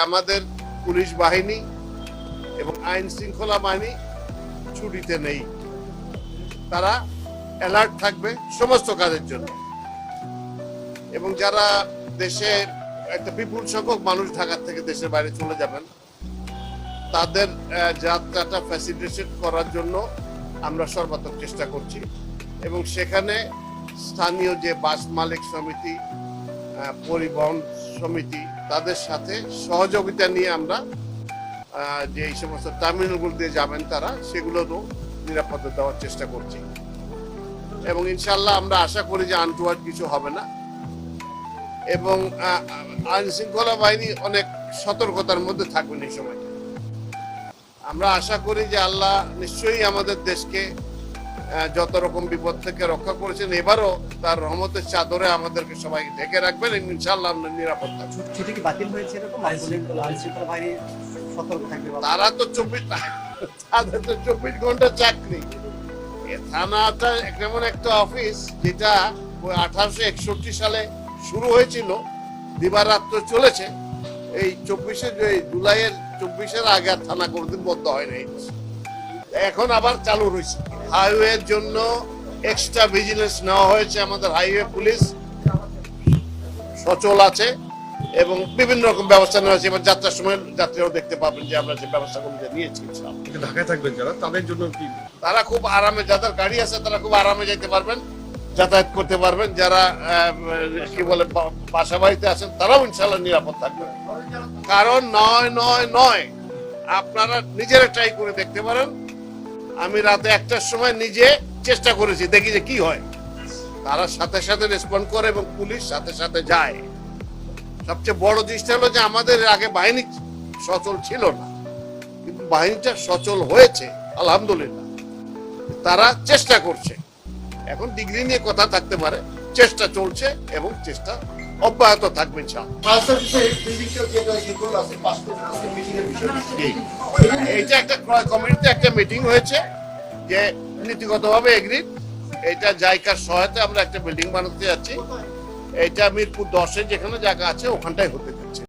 আমাদের পুলিশ বাহিনী এবং আইন শৃঙ্খলা বাহিনী ছুটিতে নেই, তারা অ্যালার্ট থাকবে সমস্ত কাজের জন্য। এবং যারা দেশে একটা বিপুল সংখ্যক মানুষ ঢাকা থেকে দেশের বাইরে চলে যাবেন, তাদের যাত্রাটা ফ্যাসিলিটেট করার জন্য আমরা সর্বাত্মক চেষ্টা করছি। এবং সেখানে স্থানীয় যে বাস মালিক সমিতি, পরিবহন সমিতি, তাদের সাথে সহযোগিতা নিয়ে আমরা যে এই সমস্ত টার্মিনালগুলো দিয়ে যাবেন তারা, সেগুলোরও নিরাপত্তা দেওয়ার চেষ্টা করছি। এবং ইনশাল্লাহ আমরা আশা করি যে আনটুয়ার্ড কিছু হবে না। এবং আইন শৃঙ্খলা বাহিনী অনেক সতর্কতার মধ্যে থাকবেন এই সময়। আমরা আশা করি যে আল্লাহ নিশ্চয়ই আমাদের দেশকে যত রকম বিপদ থেকে রক্ষা করেছেন, এবারও তার রহমতের চাদরে আমাদেরকে সবাই ঢেকে রাখবেন। ইনশাআল্লাহ আমরা নিরাপদ থাকবো। ছুটি কি বাতিল হয়েছে এরকম? আইন শৃঙ্খলা বাহিনী সতর্ক থাকবে। তারা তো 24 ঘন্টা চাকরি। থানাটা এমন একটা অফিস যেটা 1861 সালে শুরু হয়েছিল, দিবারাত্র চলেছে। এই 24 জুলাইয়ের 24-এর আগে আর থানা কোনোদিন বন্ধ হয় নাই। এখন আবার চালু রয়েছে। হাইওয়ের জন্য এক্সট্রা ভিজিলেন্স নেওয়া হয়েছে। আমাদের হাইওয়ে পুলিশ সচল আছে এবং বিভিন্ন রকম ব্যবস্থা নেওয়া হয়েছে। এবার যাত্রার সময় যাত্রীরাও দেখতে পাবেন যে আমরা যে ব্যবস্থাগুলো নিয়েছি। ঢাকায় থাকবেন যারা, তাদের জন্য কি? তারা খুব আরামে, যাদের গাড়ি আছে তারা খুব আরামে যেতে পারবেন, যাতায়াত করতে পারবেন। যারা কি বলে বাসা বাড়িতে আছেন তারাও ইনশাল্লাহ নিরাপদ থাকবেন। কারণ নয় আপনারা নিজেরা ট্রাই করে দেখতে পারেন। আমি রাতে 1টার সময় নিজে চেষ্টা করেছি, দেখি যে কি হয়। তারা সাথে সাথে রেসপন্ড করে এবং পুলিশ সাথে সাথে যায়। সবচেয়ে বড় জিনিসটা হলো যে আমাদের আগে বাহিনী সচল ছিল না, কিন্তু বাহিনীটা সচল হয়েছে আলহামদুলিল্লাহ। তারা চেষ্টা করছে। এখন ডিগ্রি নিয়ে কথা থাকতে পারে, চেষ্টা চলছে এবং চেষ্টা অব্যাহত থাকবে। এইটা একটা ক্রয় কমিটিতে একটা মিটিং হয়েছে যে নীতিগতভাবে এগ্রিড। এটা জায়গার সহায়তায় আমরা একটা বিল্ডিং বানাতে যাচ্ছি। এটা মিরপুর 10-এ যেখানে জায়গা আছে ওখানটাই হতে যাচ্ছে।